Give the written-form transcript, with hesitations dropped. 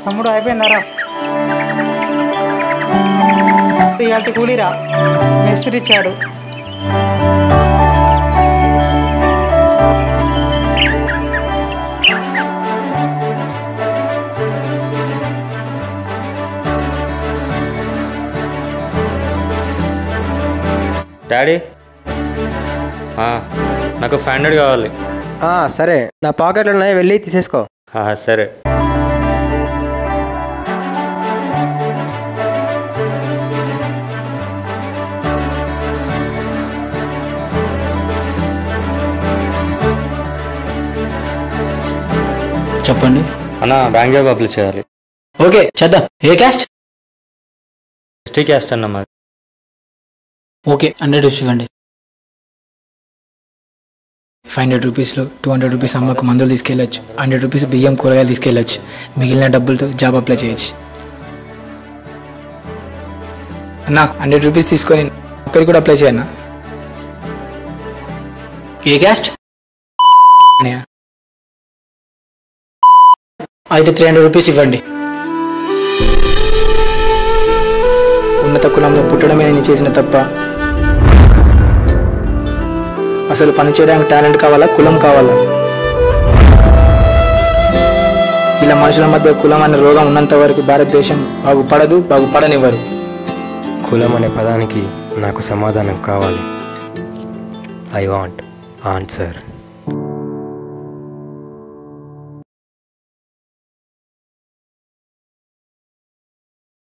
తమ్ముడు అయిపోయిందారా? ఇవాళ కూలీరా మేస్త్రి ఇచ్చాడు. డాడీ నాకు 500 కావాలి. సరే, నా పాకెట్లో ఉన్నాయి, వెళ్ళి తీసేసుకో. సరే. చెప్పండి అన్న, బ్యాంక్ జాబ్ అప్లై చేయాలి. ఓకే చేద్దాం. ఏ క్యాస్ట్? ఎస్టీ క్యాస్ట్ అన్న మాది. ఓకే 100 రూపీస్ ఇవ్వండి. 500 రూపీస్లో 200 రూపీస్ అమ్మకు మందులు తీసుకెళ్ళచ్చు, 100 రూపీస్ బియ్యం కూరగాయలు తీసుకెళ్ళచ్చు, మిగిలిన డబ్బులతో జాబ్ అప్లై చేయొచ్చు. అన్నా 100 రూపీస్ తీసుకొని పేరు కూడా అప్లై చేయన్నా. ఏ క్యాస్ట్? అయితే 300 రూపీస్ ఇవ్వండి. ఉన్నత కులంలో పుట్టడమే నేను చేసిన తప్ప. అసలు పని చేయడానికి టాలెంట్ కావాలా, కులం కావాలా? ఇలా మనుషుల మధ్య కులం అనే రోగం ఉన్నంత వరకు భారతదేశం బాగుపడదు, బాగుపడనివ్వరు. కులం అనే పదానికి నాకు సమాధానం కావాలి. I want answer.